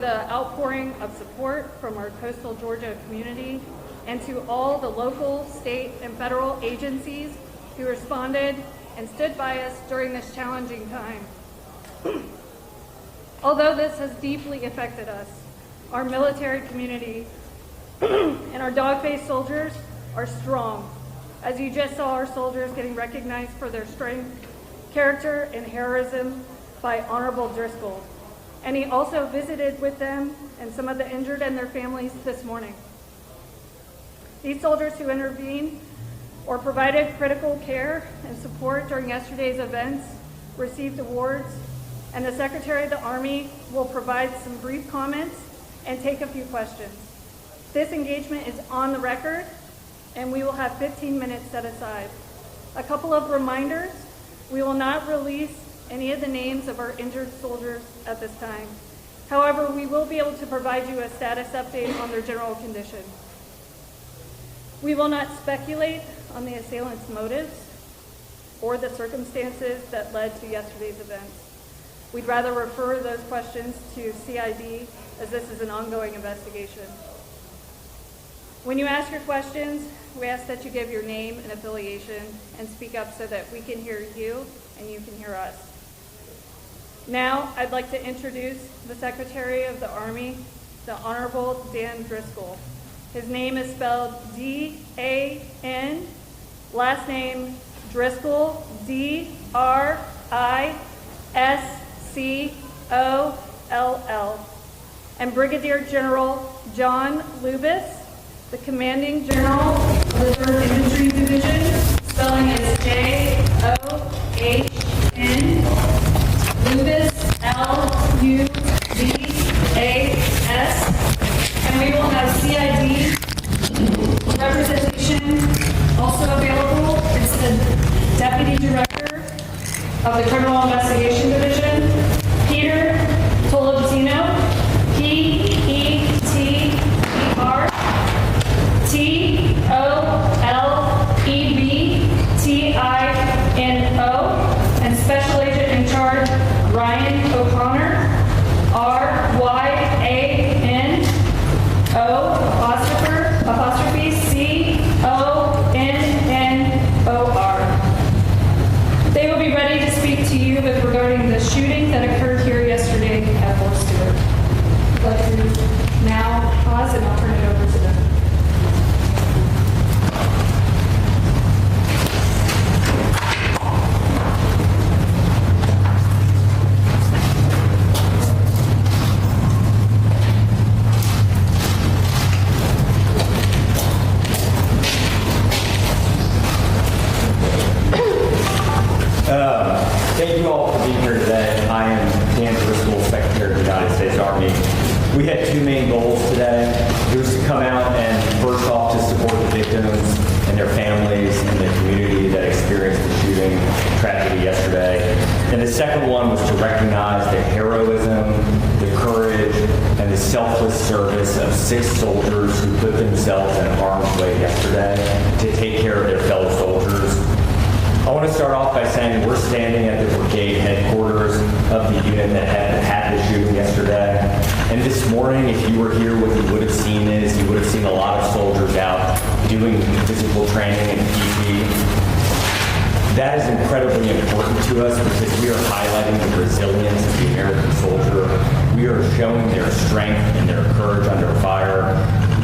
The outpouring of support from our coastal Georgia community and to all the local, state, and federal agencies who responded and stood by us during this challenging time. Although this has deeply affected us, our military community and our dog-faced soldiers are strong. As you just saw, our soldiers getting recognized for their strength, character, and heroism by Honorable Driscoll. And he also visited with them and some of the injured and their families this morning. These soldiers who intervened or provided critical care and support during yesterday's events received awards, and the Secretary of the Army will provide some brief comments and take a few questions. This engagement is on the record, and we will have 15 minutes set aside. A couple of reminders: we will not release any of the names of our injured soldiers at this time. However, we will be able to provide you a status update on their general condition. We will not speculate on the assailant's motives or the circumstances that led to yesterday's events. We'd rather refer those questions to CID, as this is an ongoing investigation. When you ask your questions, we ask that you give your name and affiliation and speak up so that we can hear you and you can hear us. Now, I'd like to introduce the Secretary of the Army, the Honorable Dan Driscoll. His name is spelled D-A-N, last name Driscoll, D-R-I-S-C-O-L-L. And Brigadier General John Lubis, the Commanding General of the 3rd Infantry Division, spelling is J-O-H-N, Lubis, L-U-B-A-S, and we will have CID representation also available. It's the Deputy Director of the Criminal Investigation Division, Peter Tolentino, P-E-T-E-R, T-O-L-E-B-T-I-N-O, and Special Agent in Charge Ryan O'Connor, R-Y-A-N-O apostrophe C-O-N-N-O-R. They will be ready to speak to you regarding the shooting that occurred here yesterday at Fort Stewart. I'd like to now pause and I'll turn it over to them. Thank you all for being here today. I am Dan Driscoll, Secretary of the United States Army. We had two main goals today. It was to come out and first off to support the victims and their families and the community that experienced the shooting tragedy yesterday. And the second one was to recognize the heroism, the courage, and the selfless service of 6 soldiers who put themselves in harm's way yesterday to take care of their fellow soldiers. I want to start off by saying we're standing at the brigade headquarters of the unit that had the shooting yesterday. And this morning, if you were here, what you would have seen is you would have seen a lot of soldiers out doing physical training and PT. That is incredibly important to us because we are highlighting the resilience of the American soldier. We are showing their strength and their courage under fire.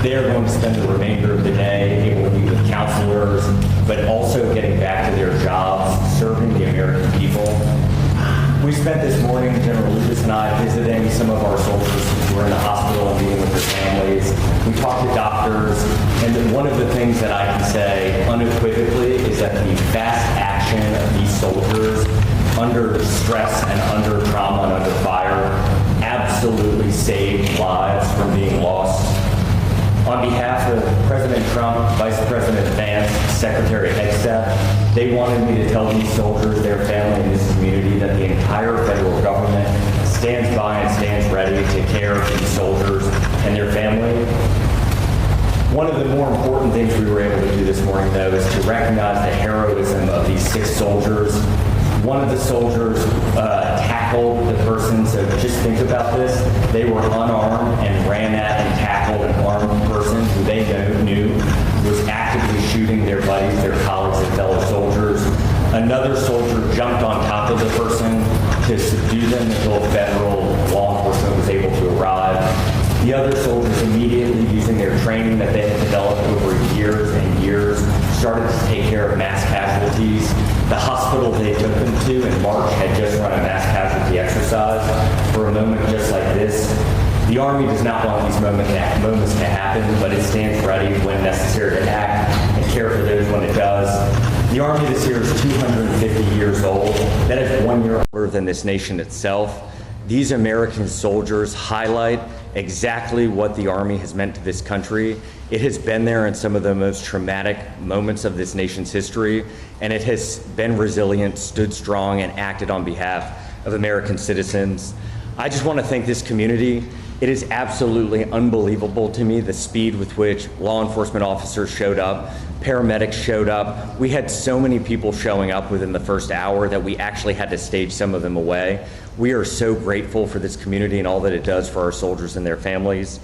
They are going to spend the remainder of the day able to meet with counselors, but also getting back to their jobs, serving the American people. We spent this morning, General Lucas and I, visiting some of our soldiers who are in the hospital and meeting with their families. We talked to doctors, and then one of the things that I can say unequivocally is that the fast action of these soldiers under stress and under trauma and under fire absolutely saved lives from being lost. On behalf of President Trump, Vice President Vance, Secretary Hegseth, they wanted me to tell these soldiers, their family, and this community that the entire federal government stands by and stands ready to take care of these soldiers and their family. One of the more important things we were able to do this morning, though, is to recognize the heroism of these 6 soldiers. One of the soldiers tackled the person, so just think about this. They were unarmed and ran at and tackled an armed person who they knew was actively shooting their buddies, their colleagues, and fellow soldiers. Another soldier jumped on top of the person to subdue them until federal law enforcement was able to arrive. The other soldiers immediately, using their training that they had developed over years and years, started to take care of mass casualties. The hospital they took them to in March had just run a mass casualty exercise for a moment just like this. The Army does not want these moments to happen, but it stands ready when necessary to act and care for those when it does. The Army this year is 250 years old. That is 1 year older than this nation itself. These American soldiers highlight exactly what the Army has meant to this country. It has been there in some of the most traumatic moments of this nation's history, and it has been resilient, stood strong, and acted on behalf of American citizens. I just want to thank this community. It is absolutely unbelievable to me the speed with which law enforcement officers showed up, paramedics showed up. We had so many people showing up within the first hour that we actually had to stage some of them away. We are so grateful for this community and all that it does for our soldiers and their families.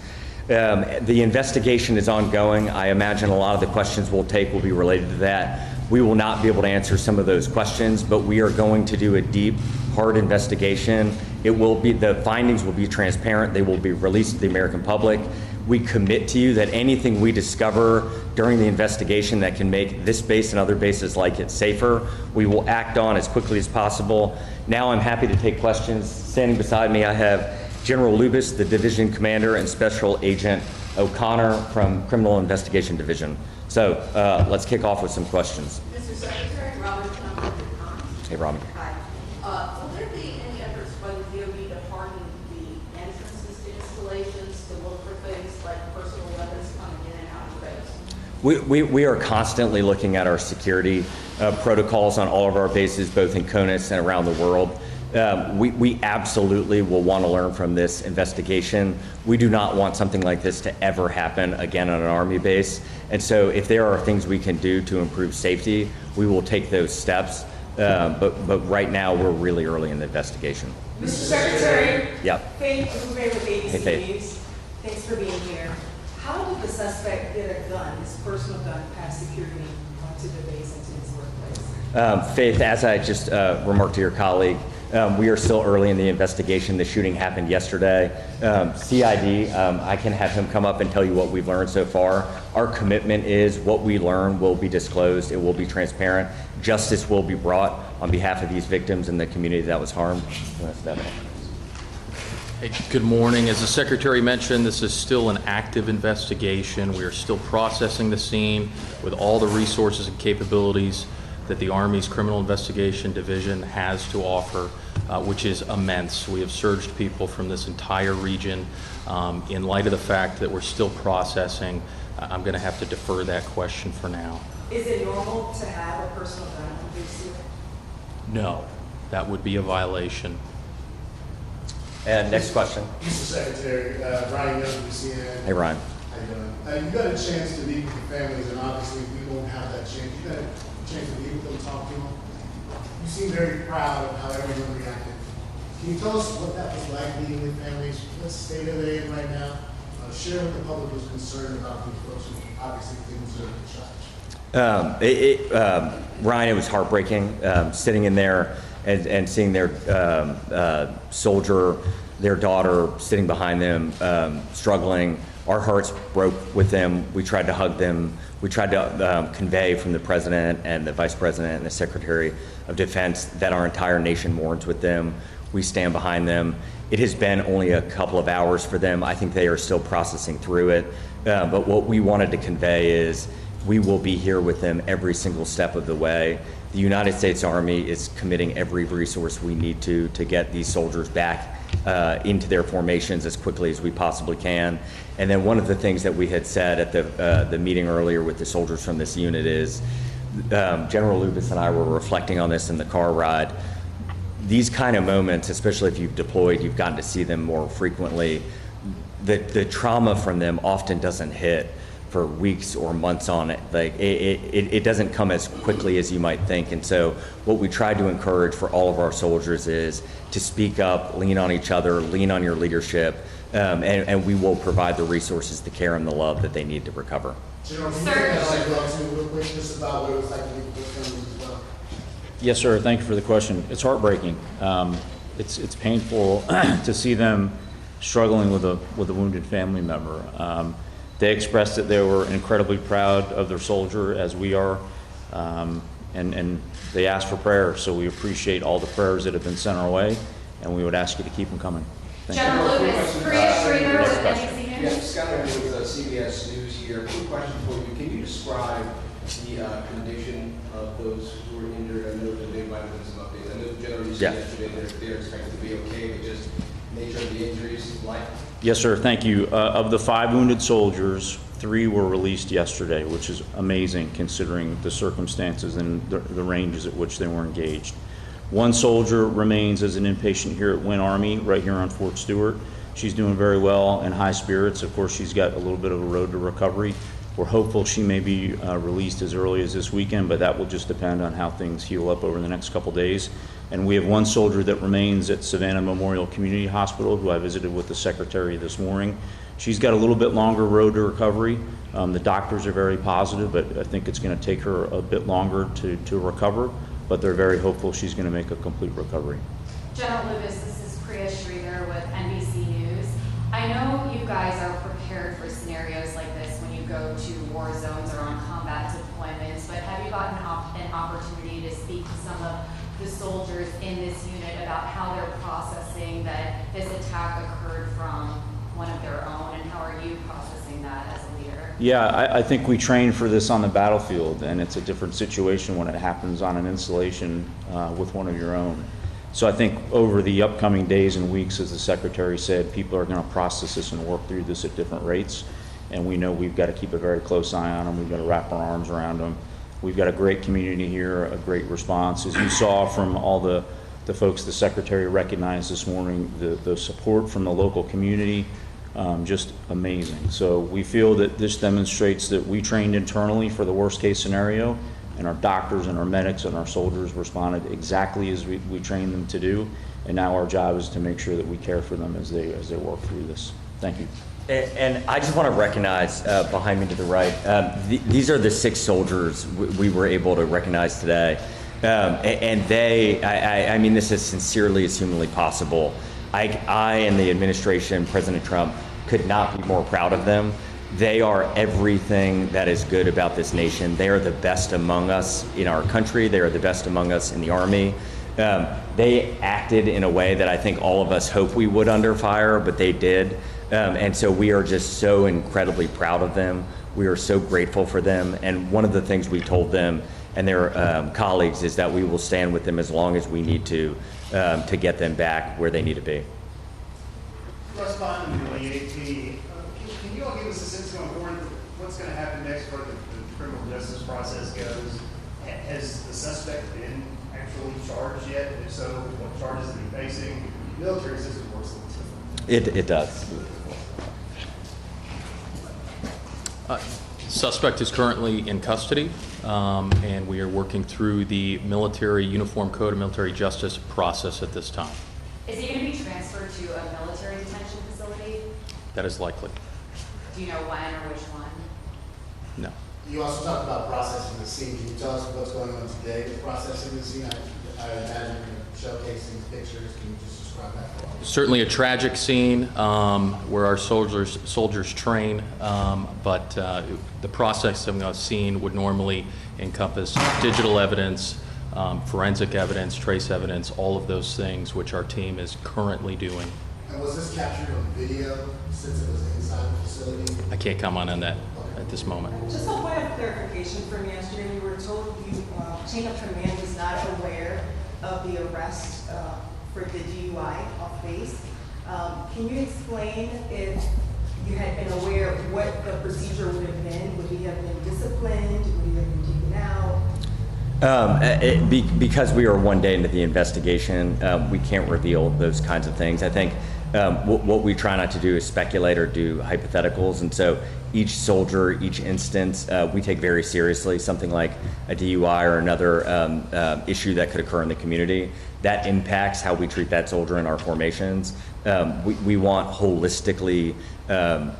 The investigation is ongoing. I imagine a lot of the questions we'll take will be related to that. We will not be able to answer some of those questions, but we are going to do a deep, hard investigation. The findings will be transparent. They will be released to the American public. We commit to you that anything we discover during the investigation that can make this base and other bases like it safer, we will act on as quickly as possible. Now I'm happy to take questions. Standing beside me, I have General Lubis, the Division Commander, and Special Agent O'Connor from Criminal Investigation Division. So let's kick off with some questions. Mr. Secretary, Robert Thompson. Hey, Robin. Hi. Will there be any efforts by the DOD to harden the entrances to installations to look for things like personal weapons coming in and out of base? We are constantly looking at our security protocols on all of our bases, both in CONUS and around the world. We absolutely will want to learn from this investigation. We do not want something like this to ever happen again on an Army base. And so if there are things we can do to improve safety, we will take those steps. But right now, we're really early in the investigation. Mr. Secretary. Yep. Faith Dubé with ABC Hey, Faith. News. Thanks for being here. How did the suspect get a gun, his personal gun, past security onto the base and to his workplace? Faith, as I just remarked to your colleague, we are still early in the investigation. The shooting happened yesterday. CID, I can have him come up and tell you what we've learned so far. Our commitment is what we learn will be disclosed. It will be transparent. Justice will be brought on behalf of these victims and the community that was harmed. Hey, good morning. As the Secretary mentioned, this is still an active investigation. We are still processing the scene with all the resources and capabilities that the Army's Criminal Investigation Division has to offer, which is immense. We have surged people from this entire region. In light of the fact that we're still processing, I'm going to have to defer that question for now. Is it normal to have a personal gun on base? No, that would be a violation. And next question. Mr. Secretary, Ryan Young from CNN. Hey, Ryan. How you doing? You got a chance to meet with the families, and obviously we won't have that chance. You got a chance to meet with them, talk to them. You seem very proud of how everyone reacted. Can you tell us what that was like meeting with families? What state are they in right now? Share with the public who's concerned about these folks who obviously didn't deserve the charge. Ryan, it was heartbreaking sitting in there and seeing their soldier, their daughter sitting behind them, struggling. Our hearts broke with them. We tried to hug them. We tried to convey from the President and the Vice President and the Secretary of Defense that our entire nation mourns with them. We stand behind them. It has been only a couple of hours for them. I think they are still processing through it. But what we wanted to convey is we will be here with them every single step of the way. The United States Army is committing every resource we need to get these soldiers back into their formations as quickly as we possibly can. And then one of the things that we had said at the meeting earlier with the soldiers from this unit is, General Lubis and I were reflecting on this in the car ride. These kind of moments, especially if you've deployed, you've gotten to see them more frequently, the trauma from them often doesn't hit for weeks or months on it. Like it doesn't come as quickly as you might think. And so what we try to encourage for all of our soldiers is to speak up, lean on each other, lean on your leadership, and we will provide the resources, the care, and the love that they need to recover. General, can you tell us like, real quick just about what it was like to be with families as well? Yes, sir. Thank you for the question. It's heartbreaking. It's painful to see them struggling with a wounded family member. They expressed that they were incredibly proud of their soldier, as we are, and they asked for prayer. So we appreciate all the prayers that have been sent our way, and we would ask you to keep them coming. Thank you. General Lucas, Priya Schreiner with NBC Yes, News. Scott with CBS News here. Quick question for you. Can you describe the condition of those who were injured? I know that they might have been some updates. I know generally you said yesterday they're expected to be okay, but just nature of the injuries, like? Yes, sir. Thank you. Of the 5 wounded soldiers, 3 were released yesterday, which is amazing considering the circumstances and the ranges at which they were engaged. 1 soldier remains as an inpatient here at Wynn Army, right here on Fort Stewart. She's doing very well and high spirits. Of course, she's got a little bit of a road to recovery. We're hopeful she may be released as early as this weekend, but that will just depend on how things heal up over the next couple days. And we have 1 soldier that remains at Savannah Memorial Community Hospital, who I visited with the secretary this morning. She's got a little bit longer road to recovery. The doctors are very positive, but I think it's going to take her a bit longer to recover, but they're very hopeful she's going to make a complete recovery. General Lucas, this is Priya Schreiner with NBC News. I know you guys are prepared for scenarios like this when you go to war zones or on combat deployments, but have you gotten an opportunity to speak to some of the soldiers in this unit about how they're processing that this attack occurred from one of their own, and how are you processing that as a leader? Yeah, I think we train for this on the battlefield, and it's a different situation when it happens on an installation with one of your own. So I think over the upcoming days and weeks, as the secretary said, people are going to process this and work through this at different rates, and we know we've got to keep a very close eye on them. We've got to wrap our arms around them. We've got a great community here, a great response. As you saw from all the folks the secretary recognized this morning, the support from the local community, just amazing. So we feel that this demonstrates that we trained internally for the worst case scenario, and our doctors and our medics and our soldiers responded exactly as we trained them to do. And now our job is to make sure that we care for them as they work through this. Thank you. And I just want to recognize behind me to the right, these are the 6 soldiers we were able to recognize today. And they, I mean this as sincerely as humanly possible. I and the administration, President Trump, could not be more proud of them. They are everything that is good about this nation. They are the best among us in our country. They are the best among us in the Army. They acted in a way that I think all of us hope we would under fire, but they did. And so we are just so incredibly proud of them. We are so grateful for them. And one of the things we told them and their colleagues is that we will stand with them as long as we need to get them back where they need to be. Corresponding to the AT, can you all give us a sense going forward what's going to happen next where the criminal justice process goes? Has the suspect been actually charged yet? If so, what charges is he facing? The military system works a little different. It does. Suspect is currently in custody, and we are working through the military uniform code and military justice process at this time. Is he going to be transferred to a military detention facility? That is likely. Do you know when or which one? No. You also talked about processing the scene. Can you tell us what's going on today with processing the scene? I imagine you're showcasing pictures. Can you just describe that for us? Certainly a tragic scene where our soldiers train, but the processing of the scene would normally encompass digital evidence, forensic evidence, trace evidence, all of those things which our team is currently doing. And was this captured on video since it was inside the facility? I can't comment on that at this moment. Just a point of clarification from yesterday, you were told chain of command was not aware of the arrest for the DUI off base. Can you explain if you had been aware what the procedure would have been? Would he have been disciplined? Would he have been taken out? Because we are one day into the investigation, we can't reveal those kinds of things. I think what we try not to do is speculate or do hypotheticals. And so each soldier, each instance, we take very seriously. Something like a DUI or another issue that could occur in the community, that impacts how we treat that soldier in our formations. We want holistically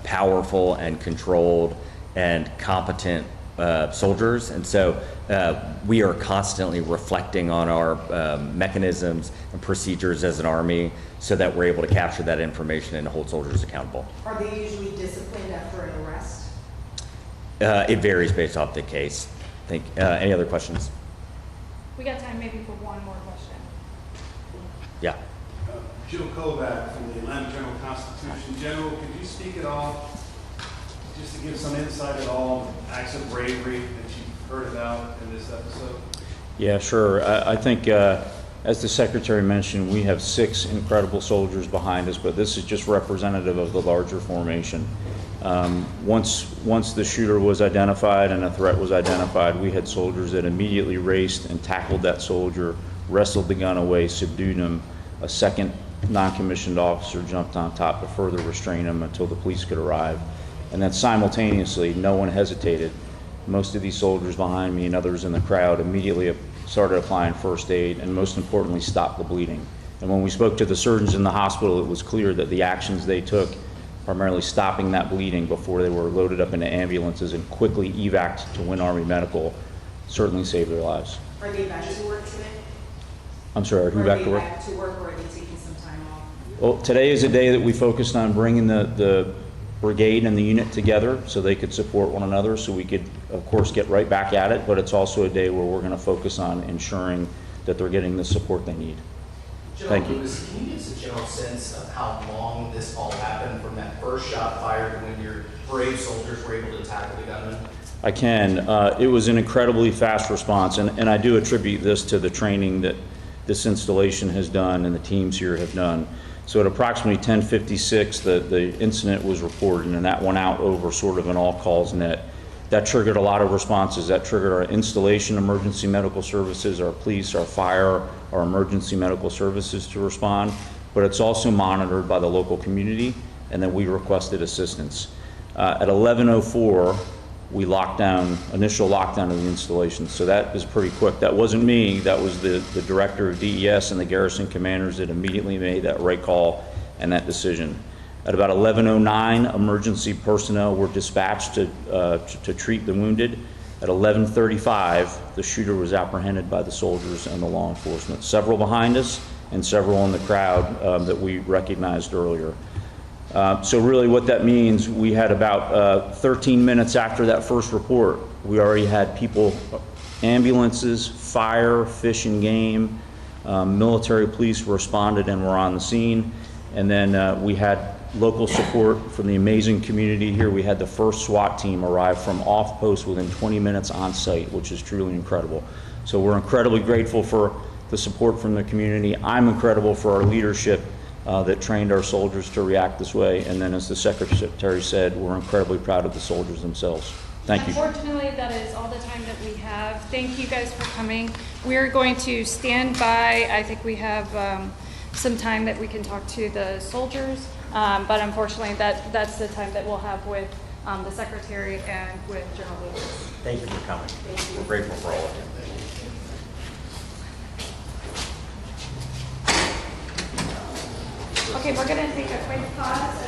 powerful and controlled and competent soldiers. And so we are constantly reflecting on our mechanisms and procedures as an Army so that we're able to capture that information and hold soldiers accountable. Are they usually disciplined after an arrest? It varies based off the case. Any other questions? We got time maybe for one more question. Yeah. Joe Kovac from the Atlanta Journal-Constitution. General, could you speak at all, just to give some insight at all, on acts of bravery that you've heard about in this episode? Yeah, sure. I think, as the Secretary mentioned, we have 6 incredible soldiers behind us, but this is just representative of the larger formation. Once the shooter was identified and a threat was identified, we had soldiers that immediately raced and tackled that soldier, wrestled the gun away, subdued him. A second non-commissioned officer jumped on top to further restrain him until the police could arrive. And then simultaneously, no one hesitated. Most of these soldiers behind me and others in the crowd immediately started applying first aid and, most importantly, stopped the bleeding. And when we spoke to the surgeons in the hospital, it was clear that the actions they took, primarily stopping that bleeding before they were loaded up into ambulances and quickly evac'd to Win Army Medical, certainly saved their lives. Are they back to work today? I'm sorry, who Are back they to work? back to work, or are they taking some time off? Well, today is a day that we focused on bringing the brigade and the unit together so they could support one another, so we could, of course, get right back at it, but it's also a day where we're going to focus on ensuring that they're getting the support they need. Thank you. Lewis, can you give us a general sense of how long this all happened from that first shot fired to when your brave soldiers were able to tackle the gunman? I can. It was an incredibly fast response, and I do attribute this to the training that this installation has done and the teams here have done. So at approximately 10:56, the incident was reported, and that went out over sort of an all-calls net. That triggered a lot of responses. That triggered our installation emergency medical services, our police, our fire, our emergency medical services to respond, but it's also monitored by the local community, and then we requested assistance. At 11:04, we initial lockdown of the installation. So that is pretty quick. That wasn't me, that was the director of DES and the garrison commanders that immediately made that right call and that decision. At about 11:09, emergency personnel were dispatched to treat the wounded. At 11:35, the shooter was apprehended by the soldiers and the law enforcement. Several behind us and several in the crowd that we recognized earlier. So really what that means, we had about 13 minutes after that first report, we already had people, ambulances, fire, fish and game, military police responded and were on the scene. And then we had local support from the amazing community here. We had the first SWAT team arrive from off post within 20 minutes on site, which is truly incredible. So we're incredibly grateful for the support from the community. I'm incredible for our leadership that trained our soldiers to react this way. And then, as the Secretary said, we're incredibly proud of the soldiers themselves. Thank you. Unfortunately, that is all the time that we have. Thank you guys for coming. We're going to stand by. I think we have some time that we can talk to the soldiers, but unfortunately, that's the time that we'll have with the Secretary and with General Lewis. Thank you for coming. We're grateful for all of you. Okay, we're going to take a quick pause.